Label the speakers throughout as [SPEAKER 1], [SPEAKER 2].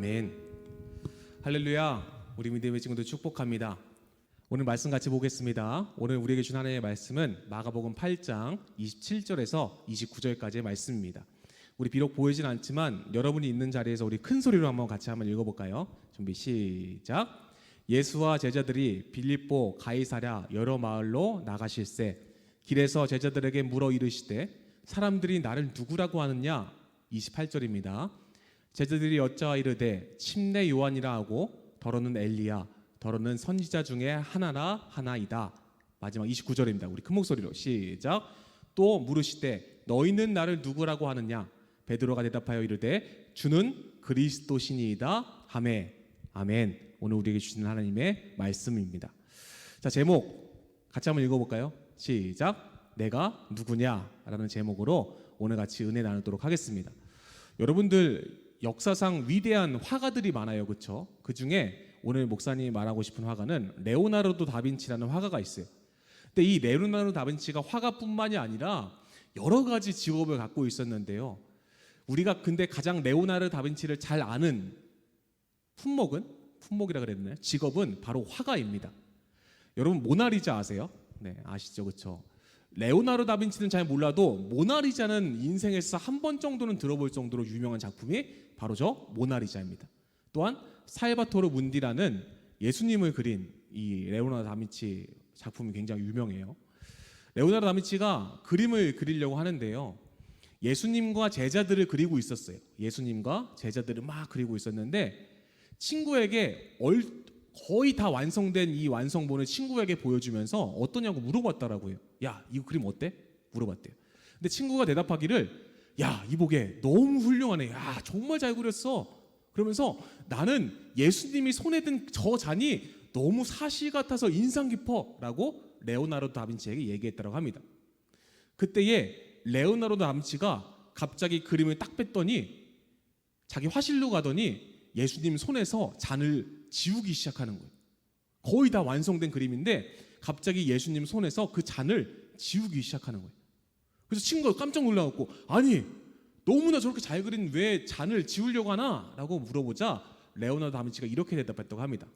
[SPEAKER 1] 아멘. 할렐루야. 우리 믿음의 친구들 축복합니다. 오늘 말씀 같이 보겠습니다. 오늘 우리에게 준 하나님의 말씀은 마가복음 8장 27절에서 29절까지의 말씀입니다. 우리 비록 보이진 않지만 여러분이 있는 자리에서 우리 큰 소리로 같이 한번 읽어볼까요? 준비 시작. 예수와 제자들이 빌립보 가이사랴 여러 마을로 나가실새 길에서 제자들에게 물어 이르시되 사람들이 나를 누구라고 하느냐? 28절입니다. 제자들이 여짜와 이르되 침례 요한이라 하고 더러는 엘리야 더러는 선지자 중에 하나라 하나이다. 마지막 29절입니다. 우리 큰 목소리로 시작. 또 물으시되 너희는 나를 누구라고 하느냐? 베드로가 대답하여 이르되 주는 그리스도시니이다 하매. 아멘. 오늘 우리에게 주시는 하나님의 말씀입니다. 자, 제목 같이 한번 읽어볼까요? 시작. 내가 누구냐라는 제목으로 오늘 같이 은혜 나누도록 하겠습니다. 여러분들 역사상 위대한 화가들이 많아요, 그렇죠? 그 중에 오늘 목사님이 말하고 싶은 화가는 레오나르도 다빈치라는 화가가 있어요. 근데 이 레오나르도 다빈치가 화가뿐만이 아니라 여러 가지 직업을 갖고 있었는데요. 우리가 근데 가장 레오나르도 다빈치를 잘 아는 품목이라 그랬나요? 직업은 바로 화가입니다. 여러분 모나리자 아세요? 네, 아시죠, 그렇죠? 레오나르도 다빈치는 잘 몰라도 모나리자는 인생에서 한 번 정도는 들어볼 정도로 유명한 작품이 바로 저 모나리자입니다. 또한 살바토르 문디라는 예수님을 그린 이 레오나르도 다빈치 작품이 굉장히 유명해요. 레오나르도 다빈치가 그림을 그리려고 하는데요. 예수님과 제자들을 그리고 있었어요. 예수님과 제자들을 막 그리고 있었는데 친구에게 거의 다 완성된 이 완성본을 친구에게 보여주면서 어떠냐고 물어봤더라고요. 야, 이거 그림 어때? 물어봤대요. 근데 친구가 대답하기를 야, 이보게 너무 훌륭하네. 야, 정말 잘 그렸어. 그러면서 나는 예수님이 손에 든 저 잔이 너무 사실 같아서 인상 깊어 라고 레오나르도 다빈치에게 얘기했다고 합니다. 그때에 레오나르도 다빈치가 갑자기 그림을 딱 뺐더니 자기 화실로 가더니 예수님 손에서 잔을 지우기 시작하는 거예요. 거의 다 완성된 그림인데 갑자기 예수님 손에서 그 잔을 지우기 시작하는 거예요. 그래서 친구가 깜짝 놀라갖고 아니 너무나 저렇게 잘 그린 왜 잔을 지우려고 하나? 라고 물어보자 레오나르도 다빈치가 이렇게 대답했다고 합니다.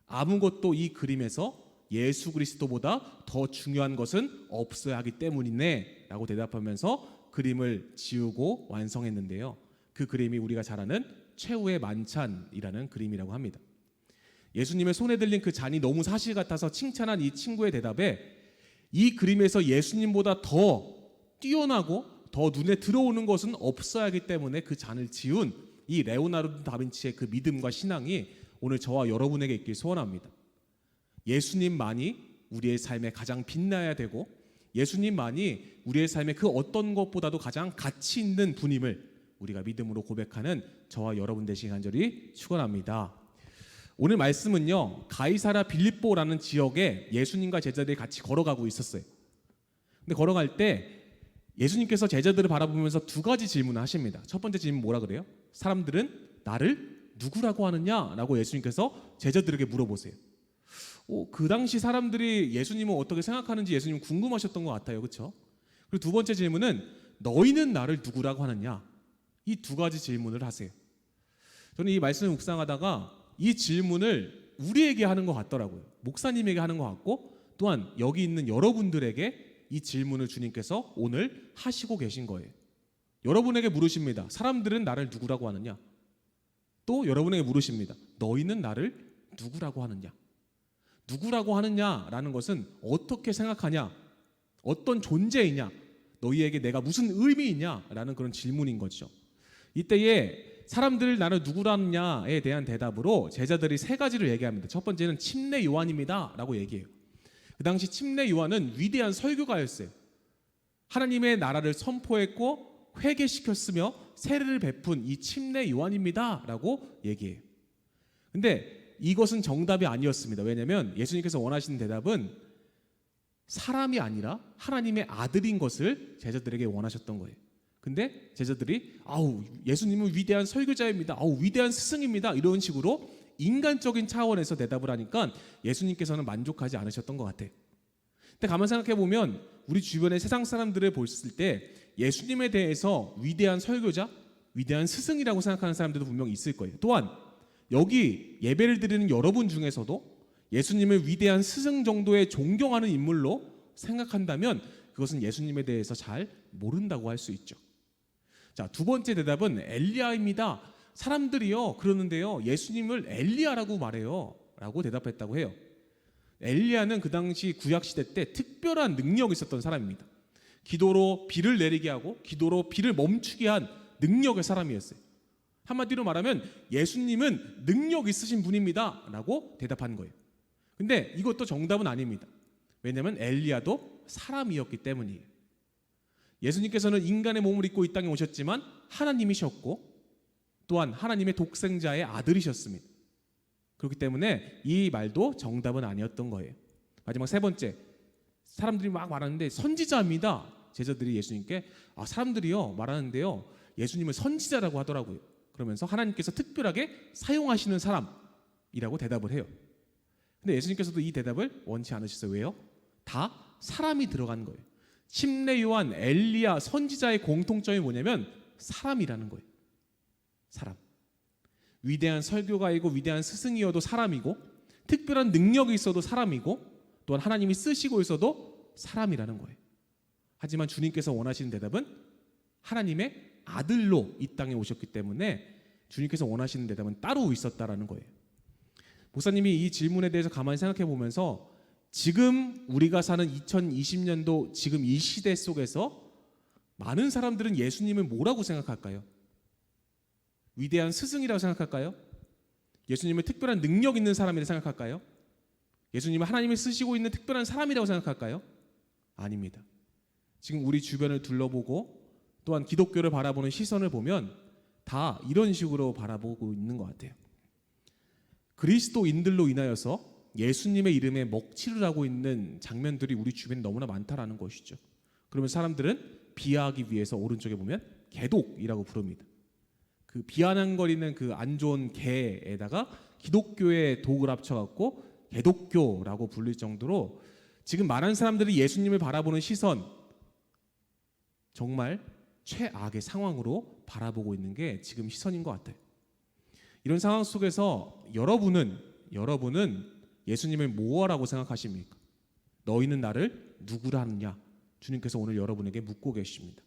[SPEAKER 1] 아무것도 이 그림에서 예수 그리스도보다 더 중요한 것은 없어야 하기 때문이네 라고 대답하면서 그림을 지우고 완성했는데요. 그 그림이 우리가 잘 아는 최후의 만찬이라는 그림이라고 합니다. 예수님의 손에 들린 그 잔이 너무 사실 같아서 칭찬한 이 친구의 대답에 이 그림에서 예수님보다 더 뛰어나고 더 눈에 들어오는 것은 없어야 하기 때문에 그 잔을 지운 이 레오나르도 다빈치의 그 믿음과 신앙이 오늘 저와 여러분에게 있길 소원합니다. 예수님만이 우리의 삶에 가장 빛나야 되고 예수님만이 우리의 삶에 그 어떤 것보다도 가장 가치 있는 분임을 우리가 믿음으로 고백하는 저와 여러분 되시길 간절히 축원합니다. 오늘 말씀은요, 가이사랴 빌립보라는 지역에 예수님과 제자들이 같이 걸어가고 있었어요. 근데 걸어갈 때 예수님께서 제자들을 바라보면서 두 가지 질문을 하십니다. 첫 번째 질문 뭐라 그래요? 사람들은 나를 누구라고 하느냐? 라고 예수님께서 제자들에게 물어보세요. 그 당시 사람들이 예수님을 어떻게 생각하는지 예수님 궁금하셨던 것 같아요. 그렇죠? 그리고 두 번째 질문은 너희는 나를 누구라고 하느냐? 이 두 가지 질문을 하세요. 저는 이 말씀을 묵상하다가 이 질문을 우리에게 하는 것 같더라고요. 목사님에게 하는 것 같고 또한 여기 있는 여러분들에게 이 질문을 주님께서 오늘 하시고 계신 거예요. 여러분에게 물으십니다. 사람들은 나를 누구라고 하느냐? 또 여러분에게 물으십니다. 너희는 나를 누구라고 하느냐? 누구라고 하느냐라는 것은 어떻게 생각하냐? 어떤 존재이냐? 너희에게 내가 무슨 의미이냐라는 그런 질문인 거죠. 이때에 사람들 나를 누구라느냐에 대한 대답으로 제자들이 세 가지를 얘기합니다. 첫 번째는 침례 요한입니다 라고 얘기해요. 그 당시 침례 요한은 위대한 설교가였어요. 하나님의 나라를 선포했고 회개시켰으며 세례를 베푼 이 침례 요한입니다 라고 얘기해요. 근데 이것은 정답이 아니었습니다. 왜냐하면 예수님께서 원하시는 대답은 사람이 아니라 하나님의 아들인 것을 제자들에게 원하셨던 거예요. 근데 제자들이 예수님은 위대한 설교자입니다. 위대한 스승입니다. 이런 식으로 인간적인 차원에서 대답을 하니까 예수님께서는 만족하지 않으셨던 것 같아요. 근데 가만 생각해 보면 우리 주변의 세상 사람들을 봤을 때 예수님에 대해서 위대한 설교자, 위대한 스승이라고 생각하는 사람들도 분명히 있을 거예요. 또한 여기 예배를 드리는 여러분 중에서도 예수님을 위대한 스승 정도의 존경하는 인물로 생각한다면 그것은 예수님에 대해서 잘 모른다고 할 수 있죠. 자, 두 번째 대답은 엘리야입니다. 사람들이요 그러는데요, 예수님을 엘리야라고 말해요 라고 대답했다고 해요. 엘리야는 그 당시 구약시대 때 특별한 능력이 있었던 사람입니다. 기도로 비를 내리게 하고 기도로 비를 멈추게 한 능력의 사람이었어요. 한마디로 말하면 예수님은 능력 있으신 분입니다 라고 대답한 거예요. 근데 이것도 정답은 아닙니다. 왜냐하면 엘리야도 사람이었기 때문이에요. 예수님께서는 인간의 몸을 입고 이 땅에 오셨지만 하나님이셨고 또한 하나님의 독생자의 아들이셨습니다. 그렇기 때문에 이 말도 정답은 아니었던 거예요. 마지막 세 번째, 사람들이 막 말하는데 선지자입니다. 제자들이 예수님께 사람들이요 말하는데요 예수님을 선지자라고 하더라고요. 그러면서 하나님께서 특별하게 사용하시는 사람이라고 대답을 해요. 근데 예수님께서도 이 대답을 원치 않으셨어요. 왜요? 다 사람이 들어간 거예요. 침례 요한, 엘리야, 선지자의 공통점이 뭐냐면 사람이라는 거예요. 사람. 위대한 설교가이고 위대한 스승이어도 사람이고 특별한 능력이 있어도 사람이고 또한 하나님이 쓰시고 있어도 사람이라는 거예요. 하지만 주님께서 원하시는 대답은 하나님의 아들로 이 땅에 오셨기 때문에 주님께서 원하시는 대답은 따로 있었다라는 거예요. 목사님이 이 질문에 대해서 가만히 생각해 보면서 지금 우리가 사는 2020년도 지금 이 시대 속에서 많은 사람들은 예수님을 뭐라고 생각할까요? 위대한 스승이라고 생각할까요? 예수님을 특별한 능력 있는 사람이라고 생각할까요? 예수님을 하나님이 쓰시고 있는 특별한 사람이라고 생각할까요? 아닙니다. 지금 우리 주변을 둘러보고 또한 기독교를 바라보는 시선을 보면 다 이런 식으로 바라보고 있는 것 같아요. 그리스도인들로 인하여서 예수님의 이름에 먹칠을 하고 있는 장면들이 우리 주변에 너무나 많다라는 것이죠. 그러면 사람들은 비하하기 위해서 오른쪽에 보면 개독이라고 부릅니다. 그 비아냥거리는 그 안 좋은 개에다가 기독교의 독을 합쳐갖고 개독교라고 불릴 정도로 지금 많은 사람들이 예수님을 바라보는 시선 정말 최악의 상황으로 바라보고 있는 게 지금 시선인 것 같아요. 이런 상황 속에서 여러분은 예수님을 뭐라고 생각하십니까? 너희는 나를 누구라 하느냐? 주님께서 오늘 여러분에게 묻고 계십니다.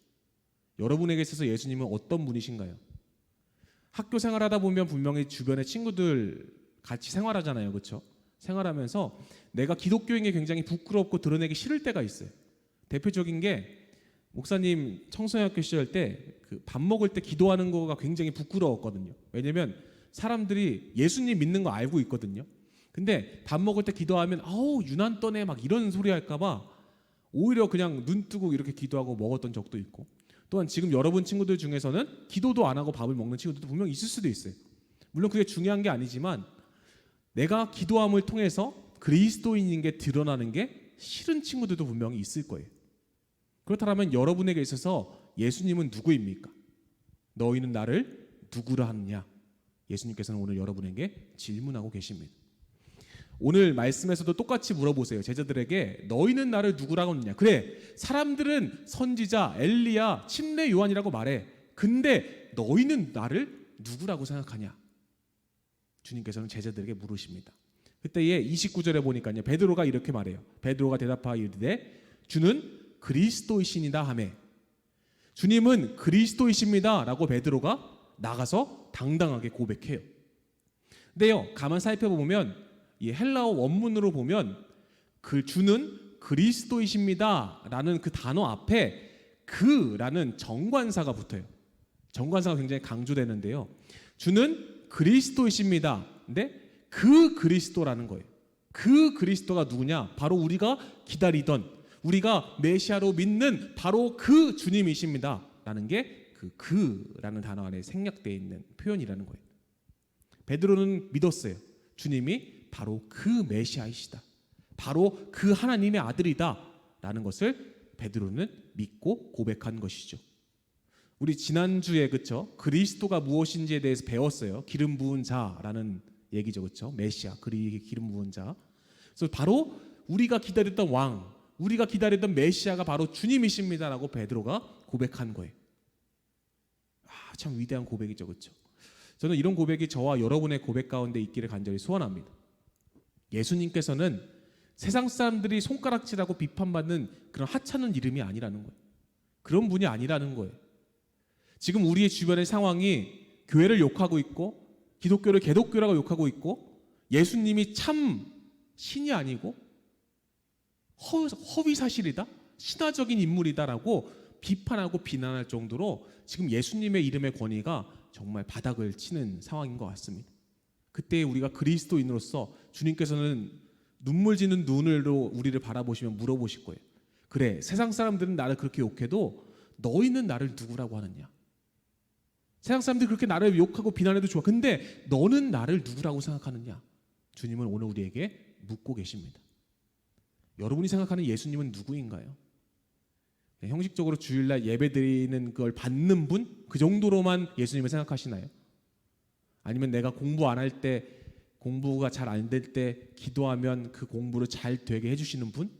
[SPEAKER 1] 여러분에게 있어서 예수님은 어떤 분이신가요? 학교 생활하다 보면 분명히 주변에 친구들 같이 생활하잖아요. 그렇죠? 생활하면서 내가 기독교인 게 굉장히 부끄럽고 드러내기 싫을 때가 있어요. 대표적인 게 목사님 청소년학교 시절 때 그 밥 먹을 때 기도하는 거가 굉장히 부끄러웠거든요. 왜냐면 사람들이 예수님 믿는 거 알고 있거든요. 근데 밥 먹을 때 기도하면 유난 떠네 막 이런 소리 할까 봐 오히려 그냥 눈 뜨고 이렇게 기도하고 먹었던 적도 있고, 또한 지금 여러분 친구들 중에서는 기도도 안 하고 밥을 먹는 친구들도 분명 있을 수도 있어요. 물론 그게 중요한 게 아니지만 내가 기도함을 통해서 그리스도인인 게 드러나는 게 싫은 친구들도 분명히 있을 거예요. 그렇다면 여러분에게 있어서 예수님은 누구입니까? 너희는 나를 누구라 하느냐? 예수님께서는 오늘 여러분에게 질문하고 계십니다. 오늘 말씀에서도 똑같이 물어보세요. 제자들에게 너희는 나를 누구라고 하느냐? 그래, 사람들은 선지자, 엘리야, 침례 요한이라고 말해. 근데 너희는 나를 누구라고 생각하냐? 주님께서는 제자들에게 물으십니다. 그때에 29절에 보니까요, 베드로가 이렇게 말해요. 베드로가 대답하여 이르되 주는 그리스도이시니라 하매. 주님은 그리스도이십니다 라고 베드로가 나가서 당당하게 고백해요. 근데요, 가만 살펴보면 이 헬라어 원문으로 보면 그 주는 그리스도이십니다 라는 그 단어 앞에 그라는 정관사가 붙어요. 정관사가 굉장히 강조되는데요, 주는 그리스도이십니다. 근데 그 그리스도라는 거예요. 그 그리스도가 누구냐? 바로 우리가 기다리던, 우리가 메시아로 믿는 바로 그 주님이십니다 라는 게 그라는 단어 안에 생략되어 있는 표현이라는 거예요. 베드로는 믿었어요. 주님이 바로 그 메시아이시다, 바로 그 하나님의 아들이다 라는 것을 베드로는 믿고 고백한 것이죠. 우리 지난주에 그리스도가 무엇인지에 대해서 배웠어요. 기름 부은 자라는 얘기죠. 그렇죠? 메시아, 기름 부은 자. 그래서 바로 우리가 기다렸던 왕, 우리가 기다렸던 메시아가 바로 주님이십니다라고 베드로가 고백한 거예요. 참 위대한 고백이죠. 그렇죠? 저는 이런 고백이 저와 여러분의 고백 가운데 있기를 간절히 소원합니다. 예수님께서는 세상 사람들이 손가락질하고 비판받는 그런 하찮은 이름이 아니라는 거예요. 그런 분이 아니라는 거예요. 지금 우리의 주변의 상황이 교회를 욕하고 있고 기독교를 개독교라고 욕하고 있고 예수님이 참 신이 아니고 허위사실이다, 신화적인 인물이다라고 비판하고 비난할 정도로 지금 예수님의 이름의 권위가 정말 바닥을 치는 상황인 것 같습니다. 그때 우리가 그리스도인으로서 주님께서는 눈물 지는 눈으로 우리를 바라보시며 물어보실 거예요. 그래, 세상 사람들은 나를 그렇게 욕해도 너희는 나를 누구라고 하느냐? 세상 사람들이 그렇게 나를 욕하고 비난해도 좋아. 근데 너는 나를 누구라고 생각하느냐? 주님은 오늘 우리에게 묻고 계십니다. 여러분이 생각하는 예수님은 누구인가요? 형식적으로 주일날 예배드리는 걸 받는 분? 그 정도로만 예수님을 생각하시나요? 아니면 내가 공부 안 할 때, 공부가 잘 안 될 때 기도하면 그 공부를 잘 되게 해주시는 분?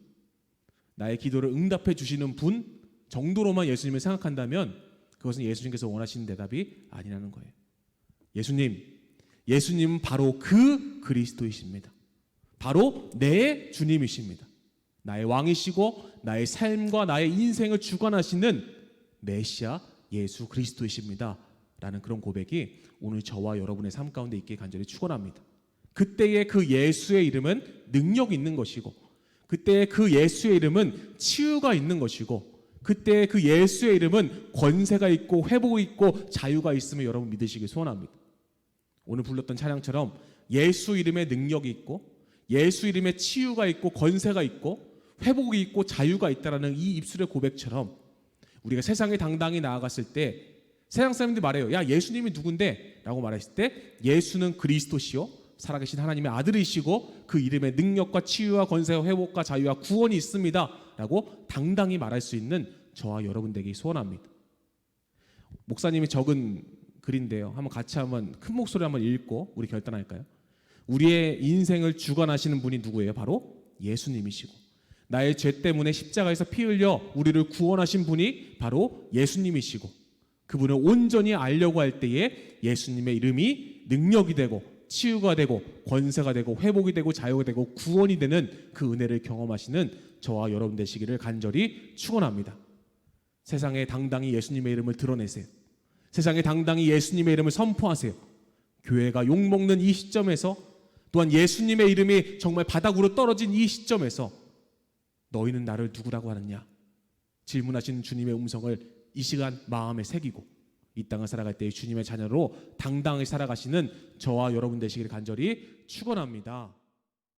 [SPEAKER 1] 나의 기도를 응답해 주시는 분 정도로만 예수님을 생각한다면 그것은 예수님께서 원하시는 대답이 아니라는 거예요. 예수님은 바로 그 그리스도이십니다. 바로 내 주님이십니다. 나의 왕이시고 나의 삶과 나의 인생을 주관하시는 메시아 예수 그리스도이십니다. 라는 그런 고백이 오늘 저와 여러분의 삶 가운데 있게 간절히 축원합니다. 그때의 그 예수의 이름은 능력이 있는 것이고 그때의 그 예수의 이름은 치유가 있는 것이고 그때의 그 예수의 이름은 권세가 있고 회복이 있고 자유가 있음을 여러분 믿으시길 소원합니다. 오늘 불렀던 찬양처럼 예수 이름에 능력이 있고 예수 이름에 치유가 있고 권세가 있고 회복이 있고 자유가 있다라는 이 입술의 고백처럼 우리가 세상에 당당히 나아갔을 때 세상 사람들이 말해요. 야, 예수님이 누군데? 라고 말했을 때 예수는 그리스도시요 살아계신 하나님의 아들이시고 그 이름에 능력과 치유와 권세와 회복과 자유와 구원이 있습니다 라고 당당히 말할 수 있는 저와 여러분 되기 소원합니다. 목사님이 적은 글인데요. 한번 큰 목소리로 한번 읽고 우리 결단할까요? 우리의 인생을 주관하시는 분이 누구예요? 바로 예수님이시고 나의 죄 때문에 십자가에서 피 흘려 우리를 구원하신 분이 바로 예수님이시고 그분을 온전히 알려고 할 때에 예수님의 이름이 능력이 되고 치유가 되고 권세가 되고 회복이 되고 자유가 되고 구원이 되는 그 은혜를 경험하시는 저와 여러분 되시기를 간절히 축원합니다. 세상에 당당히 예수님의 이름을 드러내세요. 세상에 당당히 예수님의 이름을 선포하세요. 교회가 욕먹는 이 시점에서 또한 예수님의 이름이 정말 바닥으로 떨어진 이 시점에서 너희는 나를 누구라고 하느냐? 질문하신 주님의 음성을 이 시간 마음에 새기고 이 땅을 살아갈 때 주님의 자녀로 당당히 살아가시는 저와 여러분 되시기를 간절히 축원합니다.